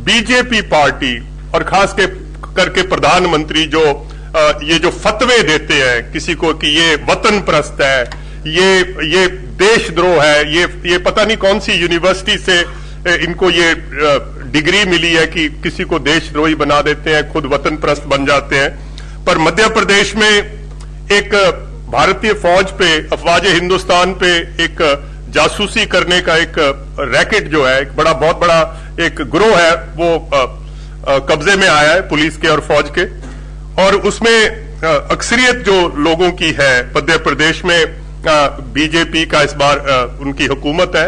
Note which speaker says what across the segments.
Speaker 1: BJP party और खास करके प्रधानमंत्री जो ये जो फतवे देते हैं किसी को कि ये वतन परस्त है, ये देशद्रोह है, ये पता नहीं कौन सी यूनिवर्सिटी से इनको ये डिग्री मिली है कि किसी को देशद्रोही बना देते हैं, खुद वतन परस्त बन जाते हैं। पर मध्य प्रदेश में एक भारतीय फौज पे, अफवाज हिंदुस्तान पे एक जासूसी करने का एक रैकेट जो है, एक बहुत बड़ा एक गिरोह है, वो कब्जे में आया है पुलिस के और फौज के। और उसमें अक्सरियत जो लोगों की है मध्य प्रदेश में, बीजेपी का इस बार उनकी हुकूमत है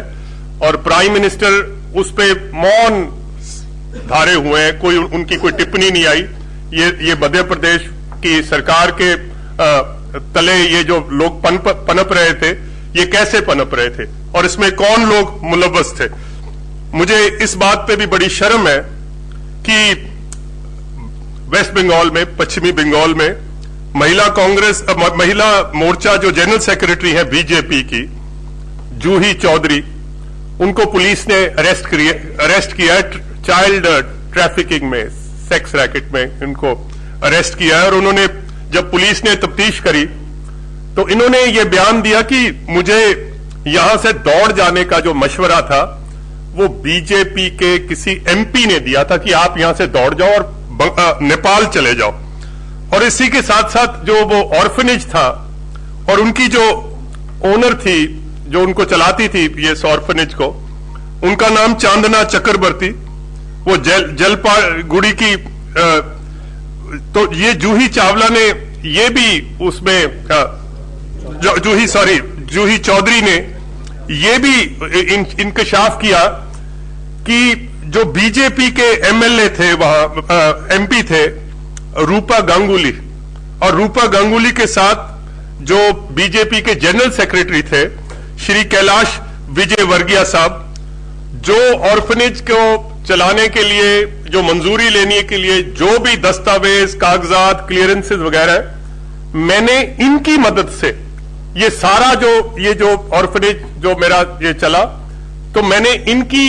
Speaker 1: और प्राइम मिनिस्टर उस पे मौन धारे हुए हैं, उनकी कोई टिप्पणी नहीं आई। ये मध्य प्रदेश की सरकार के तले ये जो लोग पनप रहे थे, ये कैसे पनप रहे थे और इसमें कौन लोग मुलव्वस थे। मुझे इस बात पे भी बड़ी शर्म है कि वेस्ट बंगाल में, पश्चिमी बंगाल में महिला मोर्चा जो जनरल सेक्रेटरी है बीजेपी की, जूही चौधरी, उनको पुलिस ने अरेस्ट किया है चाइल्ड ट्रैफिकिंग में, सेक्स रैकेट में इनको अरेस्ट किया है। और उन्होंने, जब पुलिस ने तफ्तीश करी तो इन्होंने ये बयान दिया कि मुझे यहां से दौड़ जाने का जो मशवरा था वो बीजेपी के किसी एमपी ने दिया था कि आप यहां से दौड़ जाओ और नेपाल चले जाओ। और इसी के साथ साथ जो वो ऑर्फनेज था और उनकी जो ओनर थी, जो उनको चलाती थी ये ऑर्फनेज को, उनका नाम चांदना चक्रवर्ती, वो जलपाईगुड़ी की। तो ये जूही चावला ने ये भी उसमें जूही चौधरी ने ये भी इंकशाफ किया कि जो बीजेपी के एमएलए थे वहां, एमपी थे रूपा गांगुली, और रूपा गांगुली के साथ जो बीजेपी के जनरल सेक्रेटरी थे श्री कैलाश विजयवर्गीय साहब, जो ऑर्फनेज को चलाने के लिए, जो मंजूरी लेने के लिए जो भी दस्तावेज, कागजात, क्लियरेंसेस वगैरह, मैंने इनकी मदद से ये सारा ये जो ऑर्फनेज जो मेरा ये चला, तो मैंने इनकी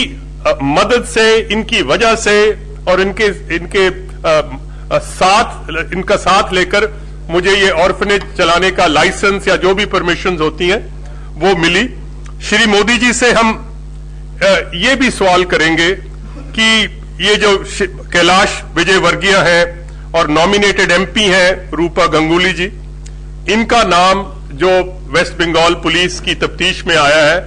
Speaker 1: मदद से, इनकी वजह से और इनके इनका साथ लेकर मुझे ये ऑर्फनेज चलाने का लाइसेंस या जो भी परमिशंस होती हैं वो मिली। श्री मोदी जी से हम ये भी सवाल करेंगे कि ये जो कैलाश विजयवर्गीय है और नॉमिनेटेड एमपी हैं रूपा गांगुली जी, इनका नाम जो वेस्ट बंगाल पुलिस की तफ्तीश में आया है,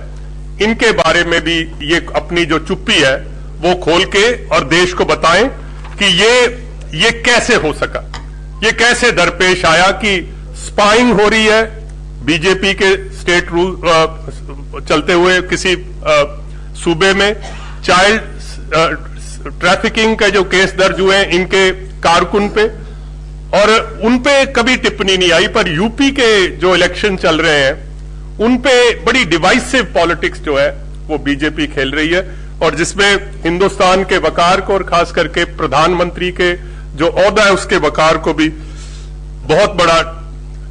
Speaker 1: इनके बारे में भी ये अपनी जो चुप्पी है वो खोल के और देश को बताएं कि ये कैसे हो सका, ये कैसे दरपेश आया कि स्पाइंग हो रही है बीजेपी के स्टेट रूल चलते हुए किसी सूबे में, चाइल्ड ट्रैफिकिंग के जो केस दर्ज हुए हैं इनके कारकुन पे, और उन पे कभी टिप्पणी नहीं आई। पर यूपी के जो इलेक्शन चल रहे हैं उन पे बड़ी डिवाइसिव पॉलिटिक्स जो है वो बीजेपी खेल रही है, और जिसमें हिंदुस्तान के वकार को और खास करके प्रधानमंत्री के जो ओहदा है उसके वकार को भी बहुत बड़ा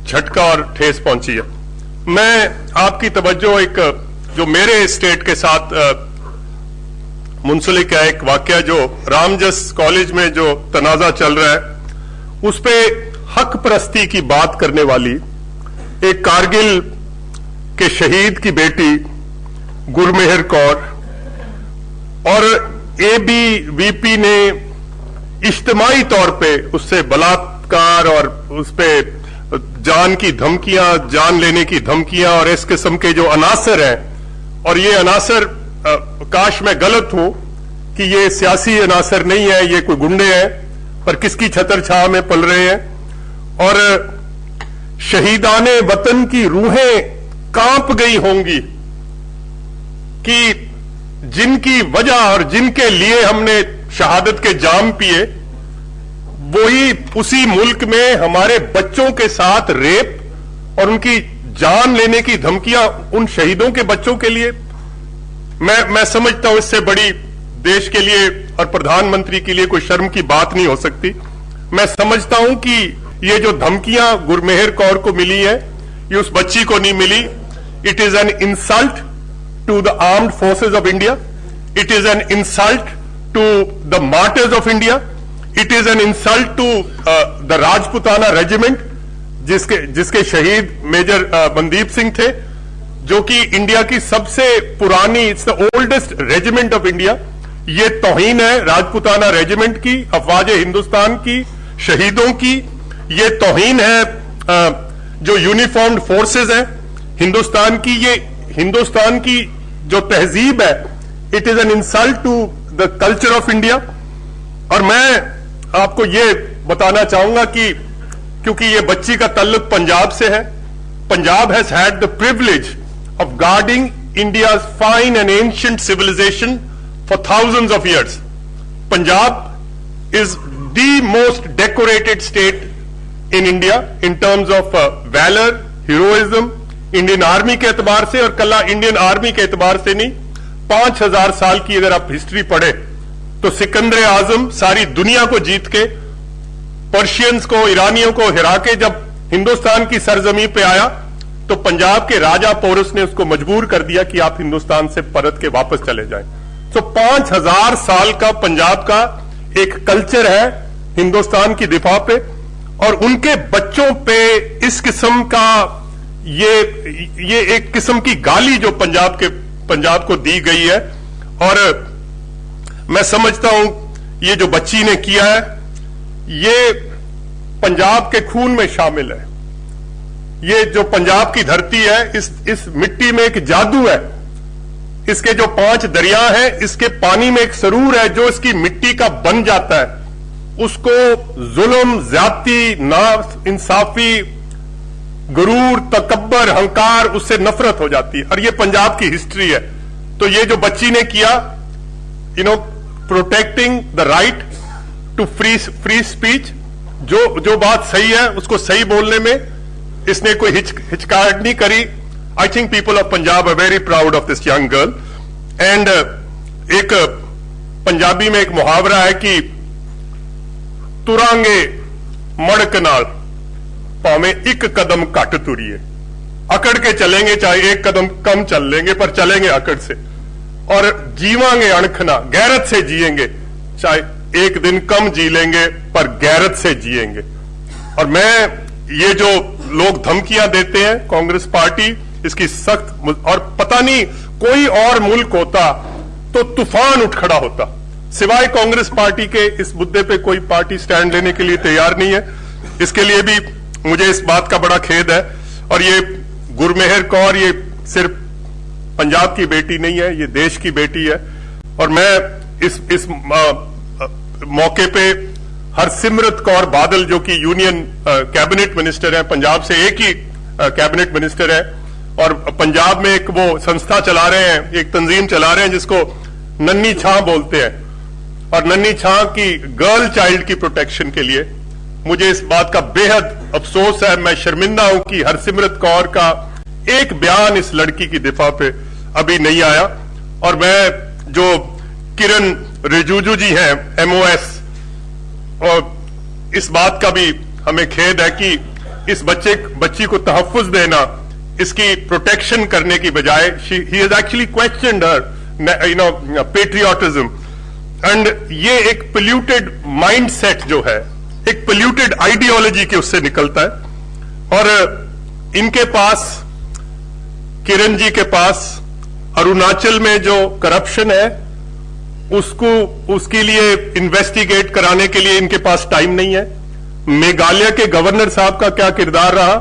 Speaker 1: झटका और ठेस पहुंची है। मैं आपकी तवज्जो एक जो मेरे स्टेट के साथ मुंसलिक है एक वाकया, जो रामजस कॉलेज में जो तनाजा चल रहा है उस पे हक परस्ती की बात करने वाली एक कारगिल के शहीद की बेटी गुरमेहर कौर और एबीवीपी ने इज्तिमाई तौर पे उससे बलात्कार और उस पे जान की धमकियां, जान लेने की धमकियां और इस किस्म के जो अनासर हैं, और ये अनासर काश मैं गलत हूं कि ये सियासी अनासर नहीं है, ये कोई गुंडे हैं, पर किसकी छतर छाया में पल रहे हैं, और शहीदाने वतन की रूहें कांप गई होंगी कि जिनकी वजह और जिनके लिए हमने शहादत के जाम पिए, वही उसी मुल्क में हमारे बच्चों के साथ रेप और उनकी जान लेने की धमकियां उन शहीदों के बच्चों के लिए। मैं समझता हूं इससे बड़ी देश के लिए और प्रधानमंत्री के लिए कोई शर्म की बात नहीं हो सकती। मैं समझता हूं कि ये जो धमकियां गुरमेहर कौर को मिली है, ये उस बच्ची को नहीं मिली। It is an insult to the armed forces of India, it is an insult to the martyrs of India. It is an insult to the Rajputana regiment, जिसके शहीद मेजर मनदीप सिंह थे, जो कि इंडिया की सबसे पुरानी, it's the oldest regiment of India. ये तौहीन है राजपुताना रेजिमेंट की, अफवाज हिंदुस्तान की, शहीदों की. ये तौहीन है जो यूनिफॉर्म्ड फोर्सेस है हिंदुस्तान की. ये हिंदुस्तान की जो तहजीब है, it is an insult to the culture of India. और मैं आपको ये बताना चाहूंगा कि क्योंकि ये बच्ची का ताल्लुक पंजाब से है, Punjab has had the privilege of guarding India's fine and ancient civilization for thousands of years. Punjab is the most decorated state in India in terms of valour, heroism. Indian army के एतबार से, और कल्ला इंडियन आर्मी के एतबार से नहीं, 5000 साल की अगर आप हिस्ट्री पढ़े तो सिकंदर आजम सारी दुनिया को जीत के, पर्शियंस को, ईरानियों को हिरा के जब हिंदुस्तान की सरजमी पे आया, तो पंजाब के राजा पोरस ने उसको मजबूर कर दिया कि आप हिंदुस्तान से परत के वापस चले जाएं. तो 5000 साल का पंजाब का एक कल्चर है हिंदुस्तान की दिफा पे, और उनके बच्चों पे इस किस्म का ये एक किस्म की गाली जो पंजाब को दी गई है. और मैं समझता हूं ये जो बच्ची ने किया है, ये पंजाब के खून में शामिल है. ये जो पंजाब की धरती है, इस मिट्टी में एक जादू है. इसके जो 5 दरिया हैं, इसके पानी में एक सरूर है जो इसकी मिट्टी का बन जाता है. उसको जुल्म, ज्यादती, ना इंसाफी, गुरूर, तकब्बर, हंकार, उससे नफरत हो जाती है. और ये पंजाब की हिस्ट्री है. तो ये जो बच्ची ने किया, protecting the right to free speech, जो बात सही है उसको सही बोलने में इसने कोई हिचकाहट नहीं करी. I think people of Punjab are very proud of this young girl. And एक पंजाबी में एक मुहावरा है कि तुरांगे मड़क नाल भावें एक कदम घट तुरिए. अकड़ के चलेंगे, चाहे एक कदम कम चल लेंगे, पर चलेंगे अकड़ से. और जीवांगे अणखना, गैरत से जिएंगे, चाहे एक दिन कम जी लेंगे पर गैरत से जिएंगे. और मैं ये जो लोग धमकियां देते हैं, कांग्रेस पार्टी इसकी सख्त, और पता नहीं कोई और मुल्क होता तो तूफान उठ खड़ा होता. सिवाय कांग्रेस पार्टी के इस मुद्दे पे कोई पार्टी स्टैंड लेने के लिए तैयार नहीं है. इसके लिए भी मुझे इस बात का बड़ा खेद है. और ये गुरमेहर कौर ये सिर्फ पंजाब की बेटी नहीं है, ये देश की बेटी है. और मैं इस मौके पे हरसिमरत कौर बादल, जो कि यूनियन कैबिनेट मिनिस्टर है, पंजाब से एक ही कैबिनेट मिनिस्टर है, और पंजाब में एक वो संस्था चला रहे हैं, एक तंजीम चला रहे हैं जिसको नन्ही छां बोलते हैं. और नन्ही छां की गर्ल चाइल्ड की प्रोटेक्शन के लिए मुझे इस बात का बेहद अफसोस है. मैं शर्मिंदा हूं कि हरसिमरत कौर का एक बयान इस लड़की की दिफा पे अभी नहीं आया. और मैं जो किरण रिजिजू जी हैं, MOS, और इस बात का भी हमें खेद है कि इस बच्ची को तहफ्फुज देना, इसकी प्रोटेक्शन करने की बजाय he has actually questioned her patriotism. And ये एक पोल्यूटेड माइंडसेट जो है, एक पोल्यूटेड आइडियोलॉजी के उससे निकलता है. और इनके पास, किरण जी के पास, अरुणाचल में जो करप्शन है उसके लिए इन्वेस्टिगेट कराने के लिए इनके पास टाइम नहीं है. मेघालय के गवर्नर साहब का क्या किरदार रहा,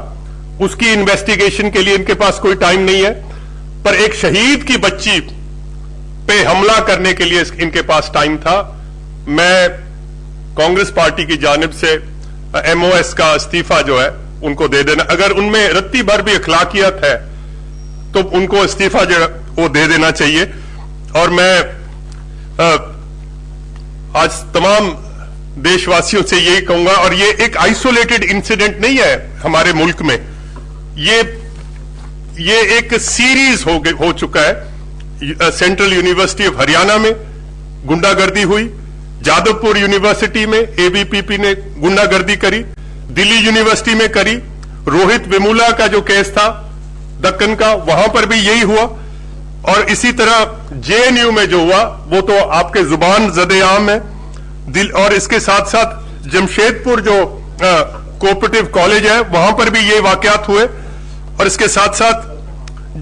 Speaker 1: उसकी इन्वेस्टिगेशन के लिए इनके पास कोई टाइम नहीं है. पर एक शहीद की बच्ची पे हमला करने के लिए इनके पास टाइम था. मैं कांग्रेस पार्टी की जानिब से MOS का इस्तीफा जो है उनको दे देना, अगर उनमें रत्ती भर भी अखलाकियत है तो उनको इस्तीफा जो वो दे देना चाहिए. और मैं आज तमाम देशवासियों से यही कहूंगा, और ये एक आइसोलेटेड इंसिडेंट नहीं है हमारे मुल्क में, ये एक सीरीज हो चुका है. सेंट्रल यूनिवर्सिटी ऑफ हरियाणा में गुंडागर्दी हुई, जादवपुर यूनिवर्सिटी में ABPP ने गुंडागर्दी करी, दिल्ली यूनिवर्सिटी में करी, रोहित वेमुला का जो केस था दक्कन का, वहां पर भी यही हुआ. और इसी तरह जेएनयू में जो हुआ वो तो आपके जुबान ज़द-ए-आम है। दिल और इसके साथ साथ जमशेदपुर जो कोऑपरेटिव कॉलेज है वहां पर भी ये वाकयात हुए। और इसके साथ साथ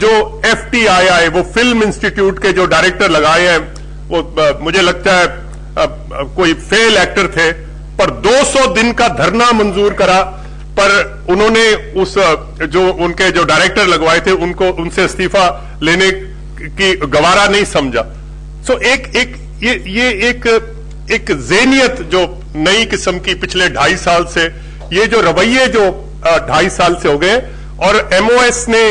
Speaker 1: जो FTII वो फिल्म इंस्टीट्यूट के जो डायरेक्टर लगाए हैं वो मुझे लगता है कोई फेल एक्टर थे, पर 200 दिन का धरना मंजूर करा, पर उन्होंने उस जो उनके जो डायरेक्टर लगवाए थे उनको उनसे इस्तीफा लेने की गवारा नहीं समझा। सो ये एक ज़हनियत जो नई किस्म की पिछले 2.5 साल से, ये जो रवैये जो 2.5 साल से हो गए। और MOS ने,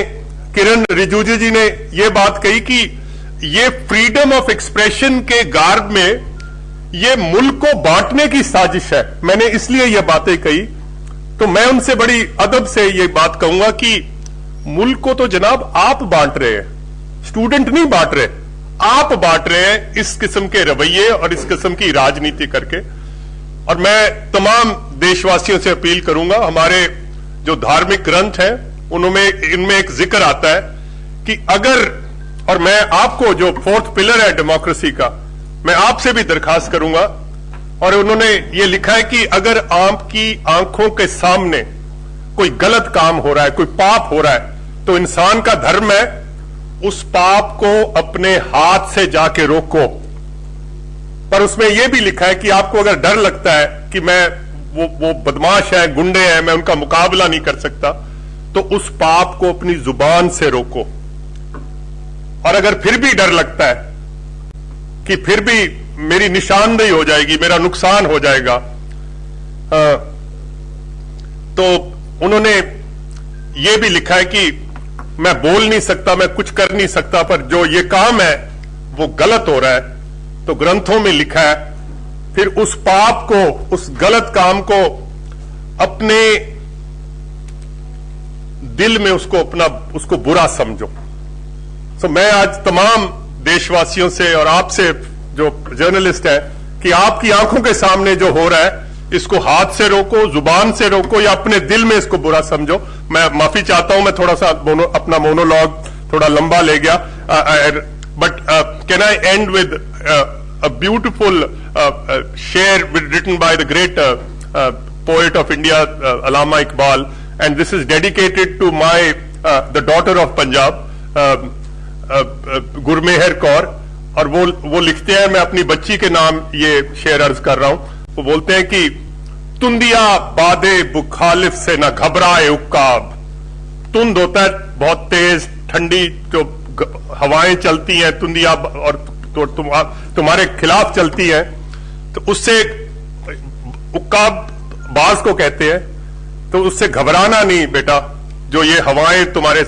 Speaker 1: किरण रिजिजू जी ने ये बात कही कि ये फ्रीडम ऑफ एक्सप्रेशन के गार्ड में ये मुल्क को बांटने की साजिश है। मैंने इसलिए ये बातें कही। तो मैं उनसे बड़ी अदब से ये बात कहूंगा कि मुल्क को तो जनाब आप बांट रहे हैं, स्टूडेंट नहीं बांट रहे, आप बांट रहे हैं इस किस्म के रवैये और इस किस्म की राजनीति करके। और मैं तमाम देशवासियों से अपील करूंगा, हमारे जो धार्मिक ग्रंथ हैं इनमें एक जिक्र आता है कि अगर, और मैं आपको जो 4th पिलर है डेमोक्रेसी का, मैं आपसे भी दरखास्त करूंगा, और उन्होंने ये लिखा है कि अगर आपकी आंखों के सामने कोई गलत काम हो रहा है, कोई पाप हो रहा है, तो इंसान का धर्म है उस पाप को अपने हाथ से जाके रोको। पर उसमें यह भी लिखा है कि आपको अगर डर लगता है कि मैं वो बदमाश है, गुंडे हैं, मैं उनका मुकाबला नहीं कर सकता, तो उस पाप को अपनी जुबान से रोको। और अगर फिर भी डर लगता है कि फिर भी मेरी निशानदेही हो जाएगी, मेरा नुकसान हो जाएगा, तो उन्होंने ये भी लिखा है कि मैं बोल नहीं सकता, मैं कुछ कर नहीं सकता, पर जो ये काम है वो गलत हो रहा है। तो ग्रंथों में लिखा है फिर उस पाप को, उस गलत काम को अपने दिल में उसको बुरा समझो। तो मैं आज तमाम देशवासियों से और आपसे जो जर्नलिस्ट है कि आपकी आंखों के सामने जो हो रहा है इसको हाथ से रोको, जुबान से रोको, या अपने दिल में इसको बुरा समझो। मैं माफी चाहता हूं, मैं थोड़ा सा अपना मोनोलॉग थोड़ा लंबा ले गया, but can I and with a beautiful share written by the great poet of India, Allama Iqbal, and this is dedicated to the daughter of Punjab, Gurmeher Kaur. और वो लिखते हैं, मैं अपनी बच्ची के नाम ये शेर अर्ज कर रहा हूं। वो बोलते हैं कि तुंदिया बादे मुखालिफ से न घबराए उक्काब। तुंद होता है बहुत तेज ठंडी जो हवाएं चलती हैं, तुंदिया, और तो तुम्हारे खिलाफ चलती है, तो उससे उक्काब बाज को कहते हैं, तो उससे घबराना नहीं बेटा, जो ये हवाएं तुम्हारे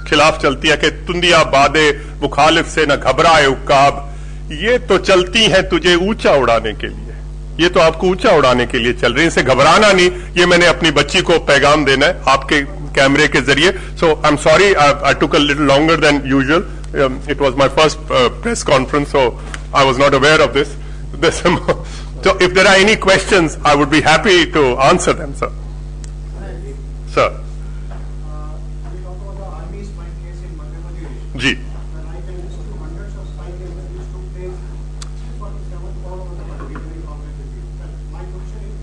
Speaker 1: खिलाफ चलती है, कि तुंदिया बादे मुखालिफ से न घबराए उक्काब, ये तो चलती हैं तुझे ऊंचा उड़ाने के लिए, ये तो आपको ऊंचा उड़ाने के लिए चल रही है, इनसे घबराना नहीं। ये मैंने अपनी बच्ची को पैगाम देना है आपके कैमरे के जरिए। So I am sorry I took a little longer than usual. It was my first press conference, so I was not aware of this. So if there are any questions, I would be happy to answer them, sir. Sir.
Speaker 2: We talk about the army spy case in Madhya Pradesh.
Speaker 1: जी.
Speaker 2: The right against hundreds of spy cases which took place 47 all over the country during Congress regime. My question is,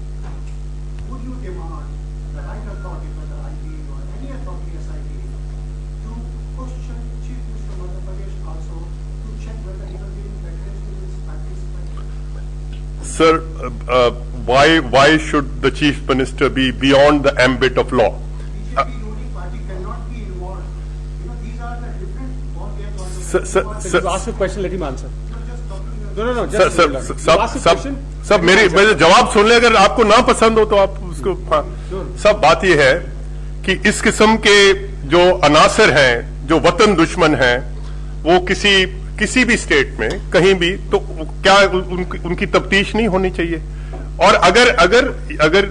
Speaker 2: would you demand the right authority, whether IT or any authority SIT, to question Chief Minister of Madhya Pradesh also to check whether he was giving preference to his parties?
Speaker 1: Sir, why should the Chief Minister be beyond the ambit of law?
Speaker 2: BJP ruling party cannot be involved. You know, these are the different ball games on the
Speaker 1: Sir,
Speaker 3: You ask a question, let him answer.
Speaker 2: just talking
Speaker 3: No,
Speaker 1: sir
Speaker 3: just hold on.
Speaker 1: सब मेरे जवाब सुन ले, अगर आपको ना पसंद हो तो आप उसको, हाँ। सब बात यह है कि इस किस्म के जो अनासर हैं, जो वतन दुश्मन हैं, वो किसी भी स्टेट में कहीं भी, तो क्या उनकी तफ्तीश नहीं होनी चाहिए? और अगर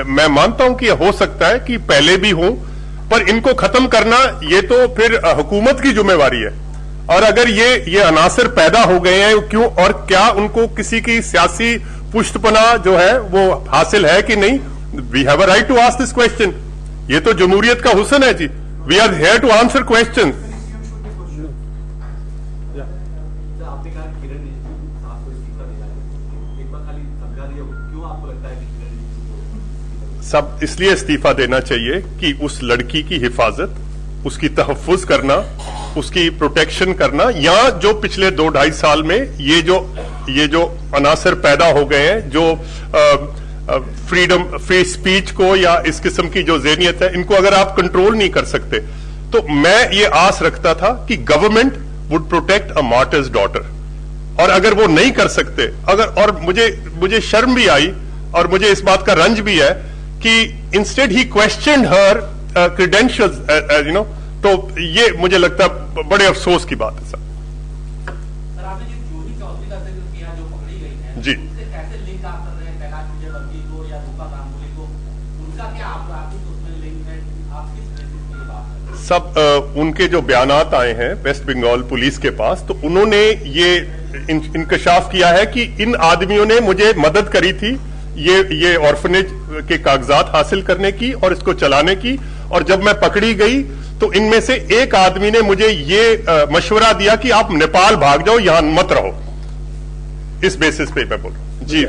Speaker 1: मैं मानता हूं कि हो सकता है कि पहले भी हो, पर इनको खत्म करना ये तो फिर हुकूमत की जिम्मेवारी है। और अगर ये अनासर पैदा हो गए हैं, क्यों और क्या उनको किसी की सियासी पुष्टपना जो है वो हासिल है कि नहीं? We have a right to ask this question. ये तो जमहूरियत का हुस्न है जी। We are here to answer question.
Speaker 4: भी समझा रही है, क्यों आपको लगता है कि
Speaker 1: सब इसलिए इस्तीफा देना चाहिए कि उस लड़की की हिफाजत, उसकी तहफ्फुज करना, उसकी प्रोटेक्शन करना, या जो पिछले 2-2.5 साल में ये जो अनासर पैदा हो गए हैं, जो फ्रीडम, फ्री स्पीच को या इस किस्म की जो ज़हनियत है, इनको अगर आप कंट्रोल नहीं कर सकते, तो मैं ये आस रखता था कि government would protect a martyrs daughter. और अगर वो नहीं कर सकते, और मुझे शर्म भी आई और मुझे इस बात का रंज भी है कि instead he question her credentials, you know, तो ये मुझे लगता है बड़े अफसोस की बात है सर।
Speaker 5: सर, आपने जिस जूही चौधरी का जिक्र किया जो पकड़ी गई है,
Speaker 1: जी।
Speaker 5: उनसे कैसे लिंक आप कर रहे हैं कैलाश विजयवर्गीय को या रूपा गांगुली को? उनका क्या आपराधिक उसमें लिंक है? आप किस बेसिस पे ये बात कर रहे हैं?
Speaker 1: सब उनके जो बयानात आए हैं वेस्ट बंगाल पुलिस के पास, तो उन्होंने ये इंकशाफ किया है कि इन आदमियों ने मुझे मदद करी थी ये ऑर्फनेज के कागजात हासिल करने की और इसको चलाने की, और जब मैं पकड़ी गई तो इनमें से एक आदमी ने मुझे ये मशवरा दिया कि आप नेपाल भाग जाओ, यहां मत रहो। इस बेसिस पे मैं बोल रहा हूं जी।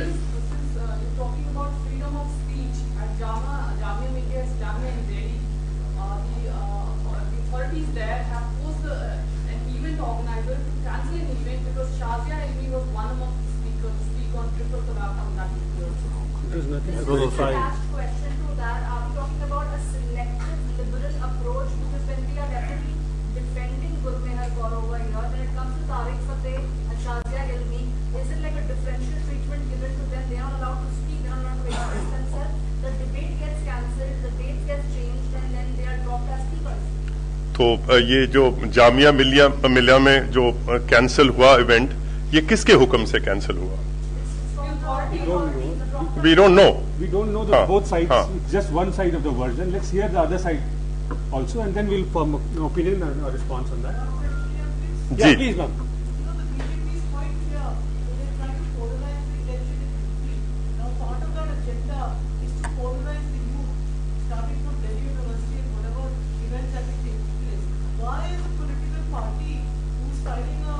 Speaker 6: Talking about freedom of speech at Jamia Millia Islamia in Delhi, the authorities there have forced an event organizer to cancel an event because Shazia Ilmi was one among the speakers to speak on triple talaq on that year.
Speaker 3: It is nothing.
Speaker 6: This is a attached question to that. Are we talking about a selective liberal approach? Because when we are definitely defending Gurmehar Kaur over here, when it comes to Tariq Fateh and Shazia Ilmi, is it like a differential treatment given to them? They are not allowed to speak, they are not allowed to express themselves. The debate gets cancelled, the date gets changed, and then they are dropped as speakers.
Speaker 1: तो ये जो जामिया मिलिया में जो cancel हुआ event, ये किसके हुक्म से कैंसिल हुआ? We don't know.
Speaker 3: We don't know the
Speaker 1: हाँ,
Speaker 3: both sides.
Speaker 1: हाँ.
Speaker 3: It's just one side of the version. Let's hear the other side also, and then we'll form an opinion and a response on that.
Speaker 1: जी।
Speaker 3: Yeah, please, ma'am.
Speaker 7: You know, the BJP is quite clear. So they're trying to polarize the election in UP. Now, part of that agenda is to polarize the youth, starting from Delhi University and whatever events that will take place. Why is a political party who's fighting a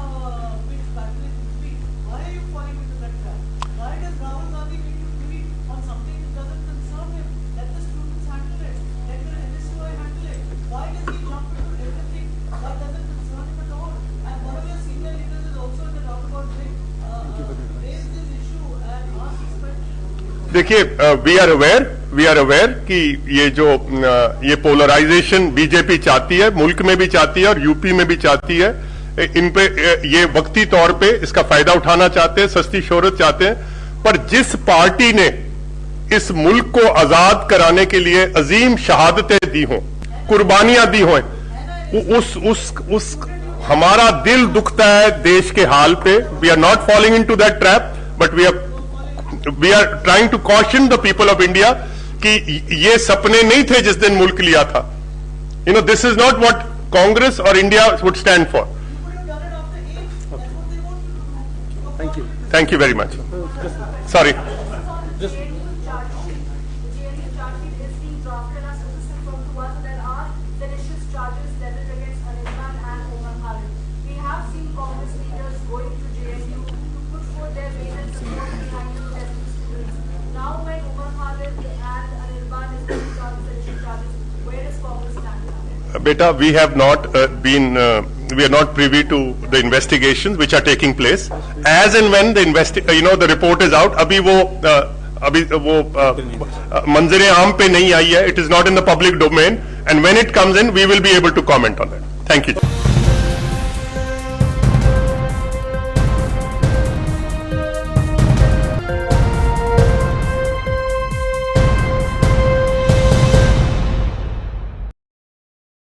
Speaker 7: big battle in UP, why are you falling into that trap? Why does Rahul Gandhi need to tweet on something that doesn't concern him? Let the students handle it. Let the NSUI handle it. Why does he jump into everything that doesn't concern him at all? And one of your senior leaders is also in the roundabout way raised this issue and asked this question.
Speaker 1: देखिए, we are aware कि ये polarisation BJP चाहती है, मुल्क में भी चाहती है और यूपी में भी चाहती है। इन पे ये वक्ती तौर पे इसका फायदा उठाना चाहते हैं, सस्ती शोहरत चाहते हैं। पर जिस पार्टी ने इस मुल्क को आजाद कराने के लिए अजीम शहादतें दी हों, कुर्बानियां दी हों, उस हमारा दिल दुखता है देश के हाल पे। We are not following into that trap, but we are trying to caution the people of India कि ये सपने नहीं थे जिस दिन मुल्क लिया था। You know, this is not what Congress और India would stand for.
Speaker 7: You would have done it after 8. That's what they want you to do.
Speaker 3: Thank you.
Speaker 1: Thank you very much. Sorry.
Speaker 6: Just JNU charge sheet. The JNU charge sheet is being drafted as this is confirmed to us. There are seditious charges leveled against Anirban and Oman Khalid. We have seen Congress leaders going to JNU to put forth their weight and support behind the protesting students. Now, when Oman Khalid and Anirban is being charged with seditious charges, where does Congress stand now?
Speaker 1: Beta, we have not we are not privy to the investigations which are taking place. As and when the report is out, अभी वो मंजरे आम पे नहीं आई है. It is not in the public domain, and when it comes in, we will be able to comment on that. Thank you.